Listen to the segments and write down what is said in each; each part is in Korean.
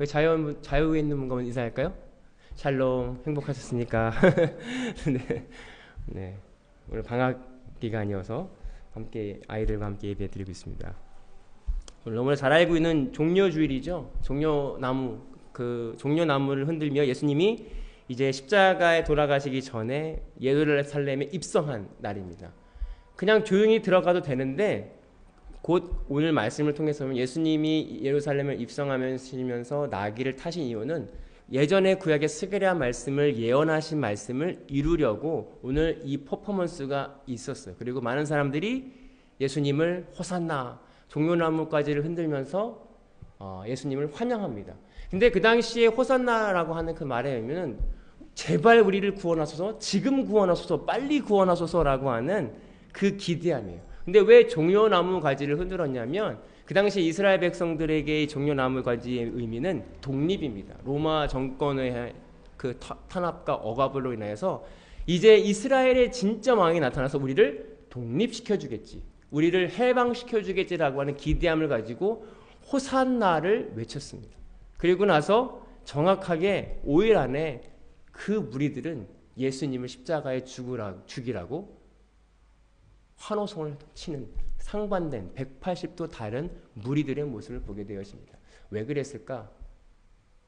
자유에 있는 분과 인사할까요? 샬롬, 행복하셨습니까? 네, 네. 오늘 방학 기간이어서 함께 아이들과 함께 예배드리고 있습니다. 오늘 너무나 잘 알고 있는 종려주일이죠. 종려나무를 흔들며 예수님이 이제 십자가에 돌아가시기 전에 예루살렘에 입성한 날입니다. 그냥 조용히 들어가도 되는데 곧 오늘 말씀을 통해서 보면 예수님이 예루살렘을 입성하시면서 나귀를 타신 이유는 예전에 구약의 스가랴 말씀을 예언하신 말씀을 이루려고 오늘 이 퍼포먼스가 있었어요. 그리고 많은 사람들이 예수님을 호산나 종려나무까지를 흔들면서 예수님을 환영합니다. 근데 그 당시에 호산나라고 하는 그 말에 의미는 제발 우리를 구원하소서, 지금 구원하소서, 빨리 구원하소서라고 하는 그 기대함이에요. 근데 왜 종려나무 가지를 흔들었냐면 그 당시 이스라엘 백성들에게 종려나무 가지의 의미는 독립입니다. 로마 정권의 그 탄압과 억압으로 인해서 이제 이스라엘의 진짜 왕이 나타나서 우리를 독립시켜 주겠지, 우리를 해방시켜 주겠지라고 하는 기대함을 가지고 호산나를 외쳤습니다. 그리고 나서 정확하게 5일 안에 그 무리들은 예수님을 십자가에 죽이라고 환호성을 치는 상반된 180도 다른 무리들의 모습을 보게 되었습니다. 왜 그랬을까?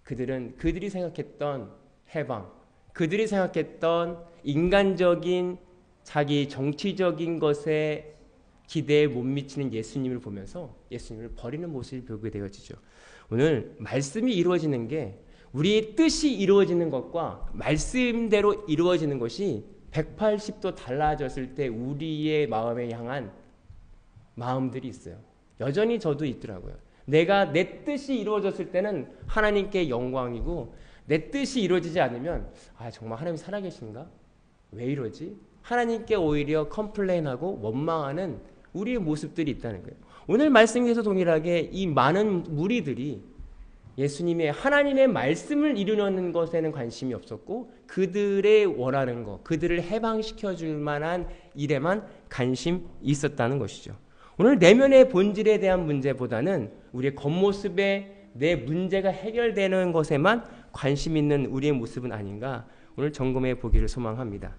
그들이 생각했던 해방, 그들이 생각했던 인간적인 자기 정치적인 것에 기대에 못 미치는 예수님을 보면서 예수님을 버리는 모습을 보게 되어지죠. 오늘 말씀이 이루어지는 게 우리의 뜻이 이루어지는 것과 말씀대로 이루어지는 것이 180도 달라졌을 때 우리의 마음에 향한 마음들이 있어요. 여전히 저도 있더라고요. 내 뜻이 이루어졌을 때는 하나님께 영광이고 내 뜻이 이루어지지 않으면 정말 하나님 살아계신가? 왜 이러지? 하나님께 오히려 컴플레인하고 원망하는 우리의 모습들이 있다는 거예요. 오늘 말씀에서 동일하게 이 많은 무리들이 예수님의 하나님의 말씀을 이루려는 것에는 관심이 없었고 그들의 원하는 것, 그들을 해방시켜 줄 만한 일에만 관심이 있었다는 것이죠. 오늘 내면의 본질에 대한 문제보다는 우리의 겉모습에 내 문제가 해결되는 것에만 관심 있는 우리의 모습은 아닌가 오늘 점검해 보기를 소망합니다.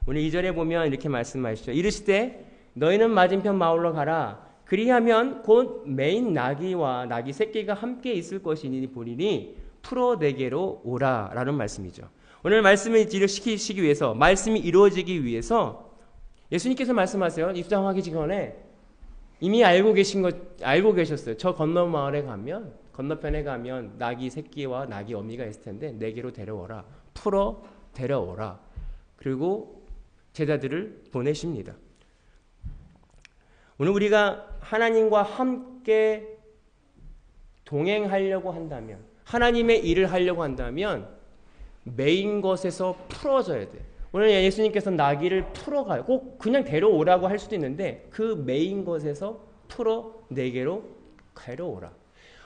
오늘 2절에 보면 이렇게 말씀하시죠. 이르시되 너희는 맞은편 마을로 가라. 그리하면 곧 매인 나귀와 나귀 새끼가 함께 있을 것이니 보리니 풀어 내게로 오라라는 말씀이죠. 오늘 말씀을 지시키기 위해서, 말씀이 이루어지기 위해서 예수님께서 말씀하세요. 입성하기 전에 이미 알고 계셨어요. 저 건너편에 가면 나귀 새끼와 나귀 어미가 있을 텐데 내게로 데려오라. 풀어 데려오라. 그리고 제자들을 보내십니다. 오늘 우리가 하나님과 함께 동행하려고 한다면, 하나님의 일을 하려고 한다면 메인 것에서 풀어져야 돼. 오늘 예수님께서 나귀를 풀어가요. 꼭 그냥 데려오라고 할 수도 있는데 그 메인 것에서 풀어 내게로 데려오라.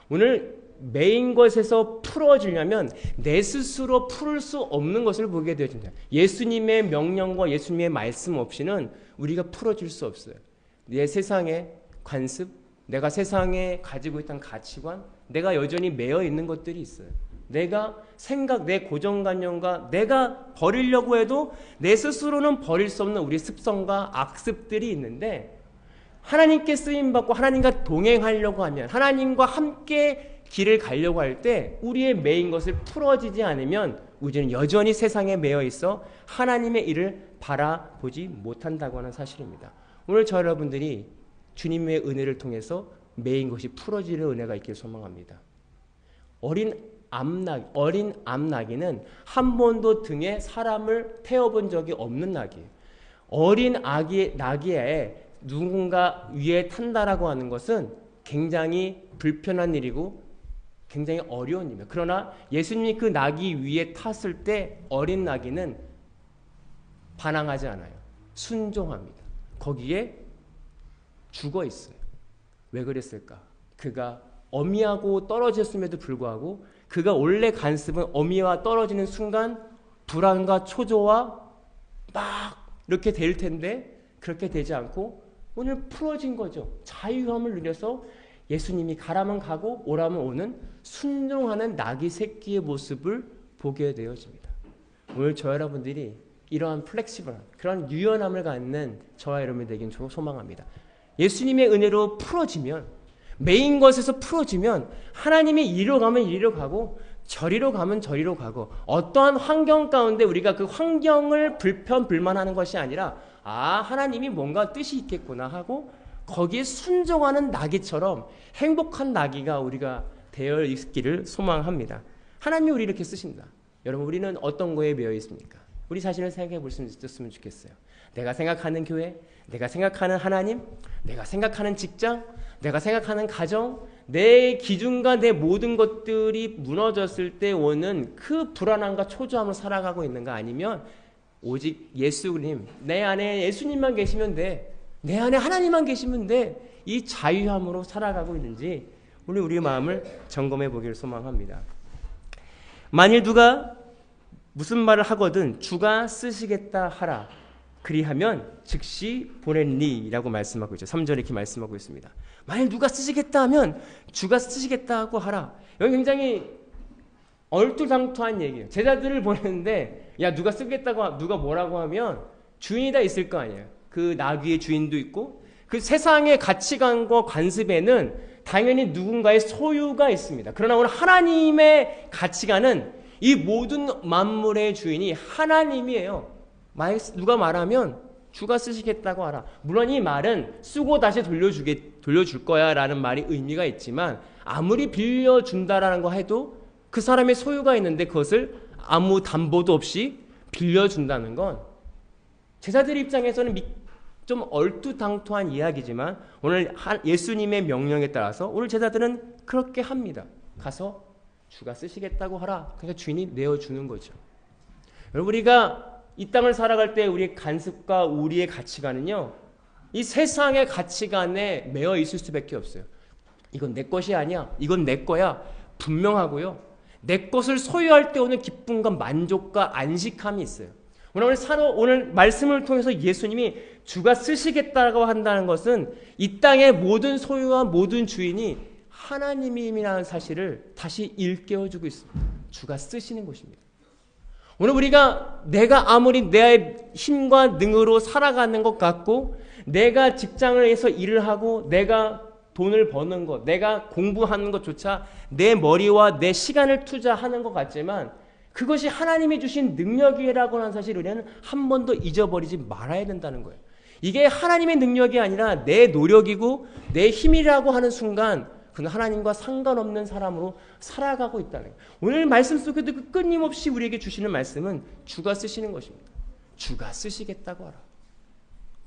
오늘 메인 것에서 풀어지려면 내 스스로 풀을 수 없는 것을 보게 되어진다. 예수님의 명령과 예수님의 말씀 없이는 우리가 풀어질 수 없어요. 내 세상의 관습, 내가 세상에 가지고 있던 가치관, 내가 여전히 매여 있는 것들이 있어요. 내가 내 고정관념과 내가 버리려고 해도 내 스스로는 버릴 수 없는 우리 습성과 악습들이 있는데 하나님께 쓰임받고 하나님과 동행하려고 하면, 하나님과 함께 길을 가려고 할 때 우리의 매인 것을 풀어지지 않으면 우리는 여전히 세상에 매여 있어 하나님의 일을 바라보지 못한다고 하는 사실입니다. 오늘 저 여러분들이 주님의 은혜를 통해서 매인 것이 풀어지는 은혜가 있기를 소망합니다. 어린 암나귀는 한 번도 등에 사람을 태워본 적이 없는 나귀예요. 어린 나귀에 누군가 위에 탄다라고 하는 것은 굉장히 불편한 일이고 굉장히 어려운 일이에요. 그러나 예수님이 그 나귀 위에 탔을 때 어린 나귀는 반항하지 않아요. 순종합니다. 거기에 죽어 있어요. 왜 그랬을까? 그가 어미하고 떨어졌음에도 불구하고 그가 원래 관습은 어미와 떨어지는 순간 불안과 초조와 막 이렇게 될 텐데 그렇게 되지 않고 오늘 풀어진 거죠. 자유함을 누려서 예수님이 가라면 가고 오라면 오는 순종하는 낙이 새끼의 모습을 보게 되어집니다. 오늘 저 여러분들이 이러한 플렉시블한 그런 유연함을 갖는 저와 여러분이 되긴 소망합니다. 예수님의 은혜로 풀어지면, 메인 것에서 풀어지면 하나님이 이리로 가면 이리로 가고 저리로 가면 저리로 가고, 어떠한 환경 가운데 우리가 그 환경을 불평불만하는 것이 아니라 하나님이 뭔가 뜻이 있겠구나 하고 거기에 순종하는 나귀처럼 행복한 나귀가 우리가 되어 있기를 소망합니다. 하나님이 우리 이렇게 쓰신다. 여러분, 우리는 어떤 거에 매여 있습니까? 우리 자신을 생각해 볼 수 있었으면 좋겠어요. 내가 생각하는 교회, 내가 생각하는 하나님, 내가 생각하는 직장, 내가 생각하는 가정, 내 기준과 내 모든 것들이 무너졌을 때 오는 그 불안함과 초조함을 살아가고 있는가, 아니면 오직 예수님, 내 안에 예수님만 계시면 돼, 내 안에 하나님만 계시면 돼, 이 자유함으로 살아가고 있는지 오늘 우리의 마음을 점검해 보기를 소망합니다. 만일 누가 무슨 말을 하거든 주가 쓰시겠다 하라. 그리하면 즉시 보냈니라고 말씀하고 있죠. 3절에 이렇게 말씀하고 있습니다. 만일 누가 쓰시겠다 하면 주가 쓰시겠다고 하라. 여기 굉장히 얼토당토한 얘기예요. 제자들을 보냈는데 야, 누가 쓰겠다고, 누가 뭐라고 하면 주인이 다 있을 거 아니에요. 그 나귀의 주인도 있고 그 세상의 가치관과 관습에는 당연히 누군가의 소유가 있습니다. 그러나 오늘 하나님의 가치관은 이 모든 만물의 주인이 하나님이에요. 누가 말하면 주가 쓰시겠다고 하라. 물론 이 말은 쓰고 다시 돌려줄 거야 라는 말이 의미가 있지만, 아무리 빌려준다라는 거 해도 그 사람의 소유가 있는데 그것을 아무 담보도 없이 빌려준다는 건 제자들 입장에서는 좀 얼토당토한 이야기지만, 오늘 예수님의 명령에 따라서 오늘 제자들은 그렇게 합니다. 가서 주가 쓰시겠다고 하라. 그러니까 주인이 내어주는 거죠. 여러분, 우리가 이 땅을 살아갈 때 우리의 간섭과 우리의 가치관은요, 이 세상의 가치관에 매여 있을 수밖에 없어요. 이건 내 것이 아니야, 이건 내 거야, 분명하고요. 내 것을 소유할 때 오는 기쁨과 만족과 안식함이 있어요. 오늘 말씀을 통해서 예수님이 주가 쓰시겠다고 한다는 것은 이 땅의 모든 소유와 모든 주인이 하나님이라는 사실을 다시 일깨워주고 있습니다. 주가 쓰시는 것입니다. 오늘 우리가 내가 아무리 내 힘과 능으로 살아가는 것 같고, 내가 직장을 해서 일을 하고 내가 돈을 버는 것, 내가 공부하는 것조차 내 머리와 내 시간을 투자하는 것 같지만, 그것이 하나님이 주신 능력이라고 하는 사실을 우리는 한 번도 잊어버리지 말아야 된다는 거예요. 이게 하나님의 능력이 아니라 내 노력이고 내 힘이라고 하는 순간 그는 하나님과 상관없는 사람으로 살아가고 있다는 거예요. 오늘 말씀 속에도 끊임없이 우리에게 주시는 말씀은 주가 쓰시는 것입니다. 주가 쓰시겠다고 하라.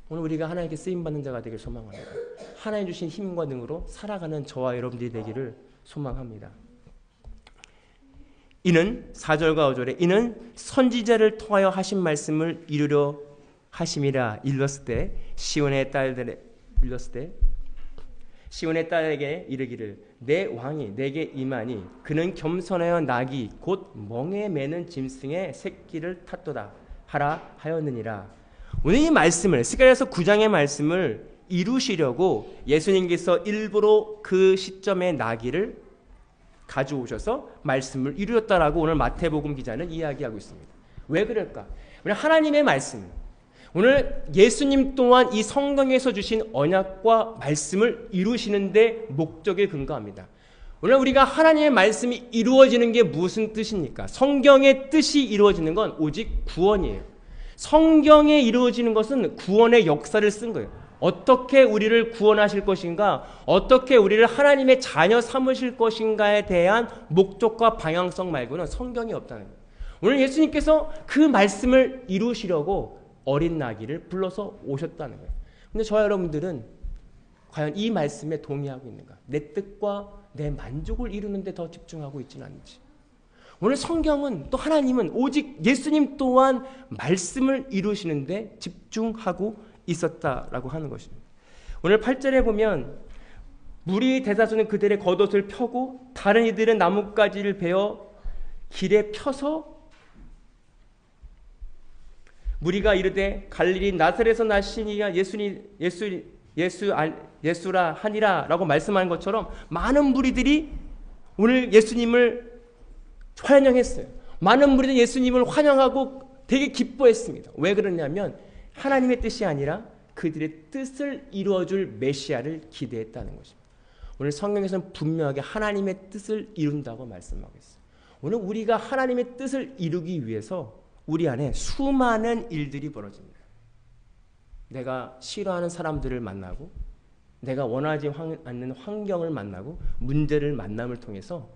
오늘 우리가 하나님께 쓰임받는 자가 되길 소망합니다. 하나님 주신 힘과 능으로 살아가는 저와 여러분들이 되기를 소망합니다. 이는 4절과 5절에 이는 선지자를 통하여 하신 말씀을 이루려 하심이라. 일렀을 때 시온의 딸에게 이르기를 내 왕이 내게 임하니 그는 겸손하여 낙이 곧 멍에 매는 짐승의 새끼를 탔도다 하라 하였느니라. 오늘 이 말씀을, 스가랴서 9장의 말씀을 이루시려고 예수님께서 일부러 그 시점에 나귀를 가져오셔서 말씀을 이루었다라고 오늘 마태복음 기자는 이야기하고 있습니다. 왜 그럴까? 오늘 하나님의 말씀, 오늘 예수님 또한 이 성경에서 주신 언약과 말씀을 이루시는 데 목적에 근거합니다. 오늘 우리가 하나님의 말씀이 이루어지는 게 무슨 뜻입니까? 성경의 뜻이 이루어지는 건 오직 구원이에요. 성경에 이루어지는 것은 구원의 역사를 쓴 거예요. 어떻게 우리를 구원하실 것인가, 어떻게 우리를 하나님의 자녀 삼으실 것인가에 대한 목적과 방향성 말고는 성경이 없다는 거예요. 오늘 예수님께서 그 말씀을 이루시려고 어린 나귀를 불러서 오셨다는 거예요. 근데 저와 여러분들은 과연 이 말씀에 동의하고 있는가? 내 뜻과 내 만족을 이루는 데 더 집중하고 있지는 않은지. 오늘 성경은, 또 하나님은 오직 예수님 또한 말씀을 이루시는 데 집중하고 있었다라고 하는 것입니다. 오늘 8절에 보면 무리 대다수는 그들의 겉옷을 펴고 다른 이들은 나뭇가지를 베어 길에 펴서 무리가 이르되 갈릴리 나사렛에서 나신 이가 예수라 하니라 라고 말씀하는 것처럼 많은 무리들이 오늘 예수님을 환영했어요. 많은 무리들은 예수님을 환영하고 되게 기뻐했습니다. 왜 그러냐면 하나님의 뜻이 아니라 그들의 뜻을 이루어줄 메시아를 기대했다는 것입니다. 오늘 성경에서는 분명하게 하나님의 뜻을 이룬다고 말씀하고 있어요. 오늘 우리가 하나님의 뜻을 이루기 위해서 우리 안에 수많은 일들이 벌어집니다. 내가 싫어하는 사람들을 만나고 내가 원하지 않는 환경을 만나고 문제를 만남을 통해서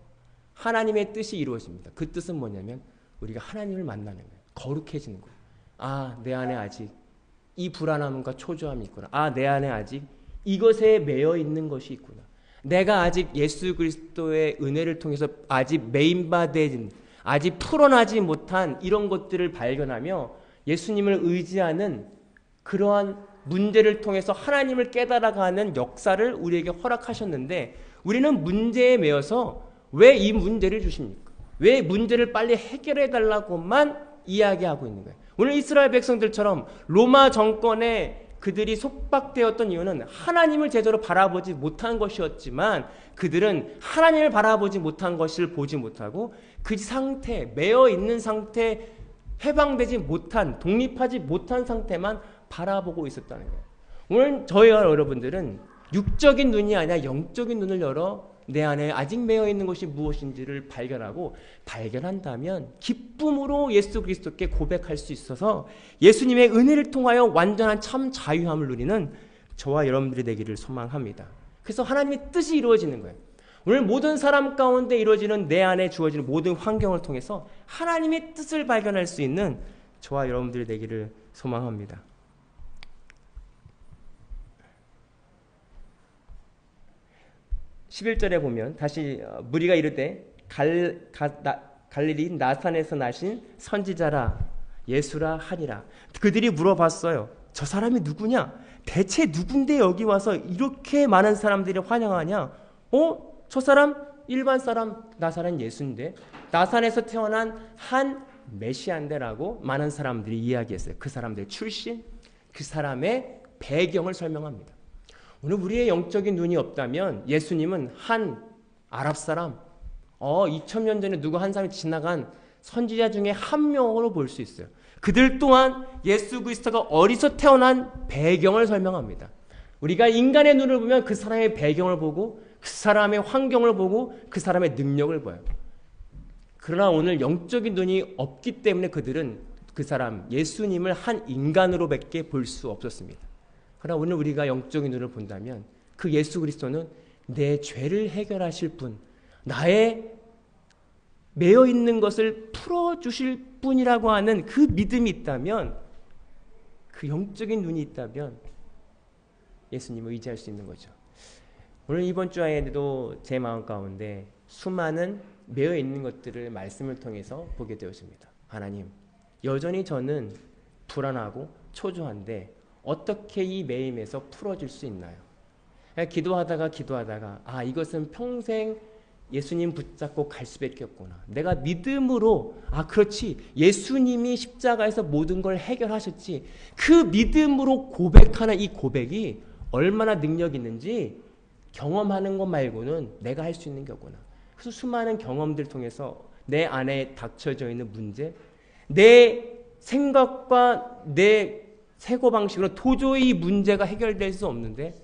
하나님의 뜻이 이루어집니다. 그 뜻은 뭐냐면 우리가 하나님을 만나는 거예요. 거룩해지는 거예요. 아, 내 안에 아직 이 불안함과 초조함이 있구나. 아, 내 안에 아직 이것에 매여 있는 것이 있구나. 내가 아직 예수 그리스도의 은혜를 통해서 아직 메인바된, 아직 풀어나지 못한 이런 것들을 발견하며 예수님을 의지하는 그러한 문제를 통해서 하나님을 깨달아가는 역사를 우리에게 허락하셨는데 우리는 문제에 매여서 왜 이 문제를 주십니까? 왜 문제를 빨리 해결해 달라고만 이야기하고 있는 거예요. 오늘 이스라엘 백성들처럼 로마 정권에 그들이 속박되었던 이유는 하나님을 제대로 바라보지 못한 것이었지만 그들은 하나님을 바라보지 못한 것을 보지 못하고 그 상태, 매여 있는 상태, 해방되지 못한, 독립하지 못한 상태만 바라보고 있었다는 거예요. 오늘 저희와 여러분들은 육적인 눈이 아니라 영적인 눈을 열어 내 안에 아직 매여 있는 것이 무엇인지를 발견하고 발견한다면 기쁨으로 예수 그리스도께 고백할 수 있어서 예수님의 은혜를 통하여 완전한 참 자유함을 누리는 저와 여러분들이 되기를 소망합니다. 그래서 하나님의 뜻이 이루어지는 거예요. 오늘 모든 사람 가운데 이루어지는 내 안에 주어지는 모든 환경을 통해서 하나님의 뜻을 발견할 수 있는 저와 여러분들이 되기를 소망합니다. 11절에 보면 다시 무리가 이르되 갈릴리 나산에서 나신 선지자라 예수라 하니라. 그들이 물어봤어요. 저 사람이 누구냐? 대체 누군데 여기 와서 이렇게 많은 사람들이 환영하냐? 저 사람 일반 사람 나사렛 예수인데 나산에서 태어난 한 메시아인데라고 많은 사람들이 이야기했어요. 그 사람들의 출신, 그 사람의 배경을 설명합니다. 오늘 우리의 영적인 눈이 없다면 예수님은 한 아랍 사람, 2000년 전에 누구 한 사람이 지나간 선지자 중에 한 명으로 볼 수 있어요. 그들 또한 예수 그리스도가 어디서 태어난 배경을 설명합니다. 우리가 인간의 눈을 보면 그 사람의 배경을 보고 그 사람의 환경을 보고 그 사람의 능력을 봐요. 그러나 오늘 영적인 눈이 없기 때문에 그들은 그 사람 예수님을 한 인간으로밖에 볼 수 없었습니다. 그러나 오늘 우리가 영적인 눈을 본다면 그 예수 그리스도는 내 죄를 해결하실 분, 나의 매여 있는 것을 풀어주실 분이라고 하는 그 믿음이 있다면, 그 영적인 눈이 있다면 예수님을 의지할 수 있는 거죠. 오늘 이번 주에도 제 마음 가운데 수많은 매여 있는 것들을 말씀을 통해서 보게 되었습니다. 하나님, 여전히 저는 불안하고 초조한데 어떻게 이 매임에서 풀어줄 수 있나요? 기도하다가 이것은 평생 예수님 붙잡고 갈 수밖에 없구나. 내가 믿음으로 그렇지, 예수님이 십자가에서 모든 걸 해결하셨지. 그 믿음으로 고백하는 이 고백이 얼마나 능력 있는지 경험하는 것 말고는 내가 할 수 있는 게 없구나. 그래서 수많은 경험들 통해서 내 안에 닥쳐져 있는 문제, 내 생각과 내 사고방식으로 도저히 문제가 해결될 수 없는데,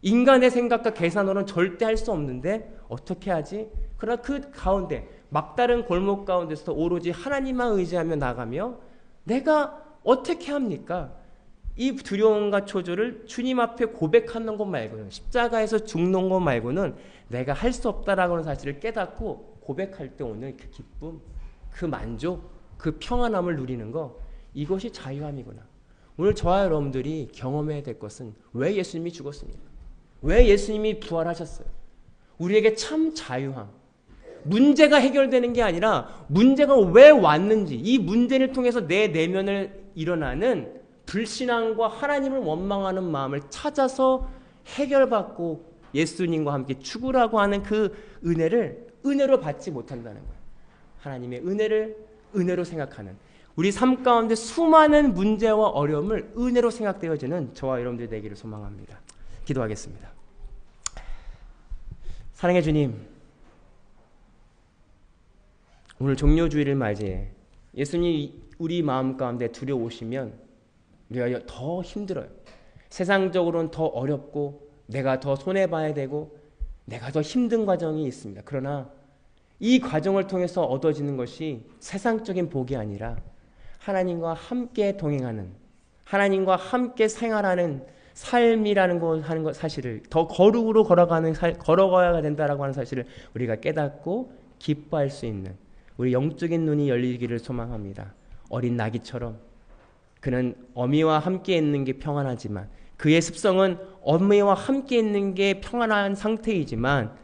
인간의 생각과 계산으로는 절대 할 수 없는데 어떻게 하지? 그러나 그 가운데 막다른 골목 가운데서 오로지 하나님만 의지하며 나가며 내가 어떻게 합니까? 이 두려움과 초조를 주님 앞에 고백하는 것 말고는, 십자가에서 죽는 것 말고는 내가 할 수 없다라고 하는 사실을 깨닫고 고백할 때 오는 그 기쁨, 그 만족, 그 평안함을 누리는 것, 이것이 자유함이구나. 오늘 저와 여러분들이 경험해야 될 것은 왜 예수님이 죽었습니까? 왜 예수님이 부활하셨어요? 우리에게 참 자유함. 문제가 해결되는 게 아니라 문제가 왜 왔는지, 이 문제를 통해서 내 내면을 일어나는 불신앙과 하나님을 원망하는 마음을 찾아서 해결받고 예수님과 함께 죽으라고 하는 그 은혜를 은혜로 받지 못한다는 거예요. 하나님의 은혜를 은혜로 생각하는, 우리 삶 가운데 수많은 문제와 어려움을 은혜로 생각되어지는 저와 여러분들이 되기를 소망합니다. 기도하겠습니다. 사랑의 주님, 오늘 종료주의를 맞이해 예수님이 우리 마음 가운데 들여오시면 우리가 더 힘들어요. 세상적으로는 더 어렵고 내가 더 손해봐야 되고 내가 더 힘든 과정이 있습니다. 그러나 이 과정을 통해서 얻어지는 것이 세상적인 복이 아니라 하나님과 함께 동행하는, 하나님과 함께 생활하는 삶이라는 것 하는 것 사실을, 더 거룩으로 걸어가야 된다라고 하는 사실을 우리가 깨닫고 기뻐할 수 있는 우리 영적인 눈이 열리기를 소망합니다. 어린 나귀처럼 그는 어미와 함께 있는 게 평안하지만, 그의 습성은 어미와 함께 있는 게 평안한 상태이지만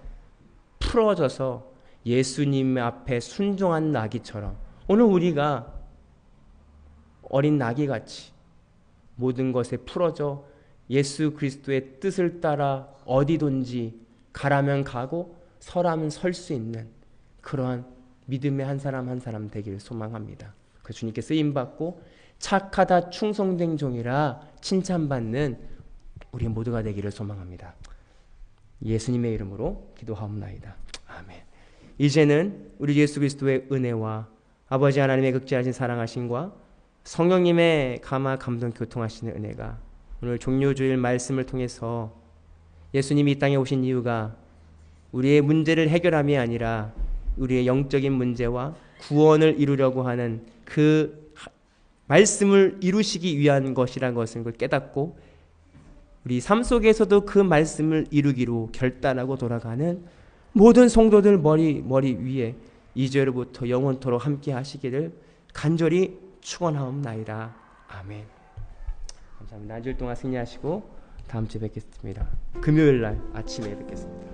풀어져서 예수님 앞에 순종한 나귀처럼 오늘 우리가 어린 나귀같이 모든 것에 풀어져 예수 그리스도의 뜻을 따라 어디든지 가라면 가고 서라면 설 수 있는 그러한 믿음의 한 사람 한 사람 되기를 소망합니다. 그 주님께 쓰임받고 착하다 충성된 종이라 칭찬받는 우리 모두가 되기를 소망합니다. 예수님의 이름으로 기도하옵나이다. 아멘. 이제는 우리 예수 그리스도의 은혜와 아버지 하나님의 극진하신 사랑하심과 성령님의 감화 감동 교통하시는 은혜가 오늘 종료주일 말씀을 통해서 예수님이 이 땅에 오신 이유가 우리의 문제를 해결함이 아니라 우리의 영적인 문제와 구원을 이루려고 하는 그 말씀을 이루시기 위한 것이라는 것을 깨닫고 우리 삶 속에서도 그 말씀을 이루기로 결단하고 돌아가는 모든 성도들 머리 위에 이제로부터 영원토록 함께 하시기를 간절히 축원하옵나이다. 아멘. 감사합니다. 한 주일 동안 승리하시고 다음 주에 뵙겠습니다. 금요일 날 아침에 뵙겠습니다.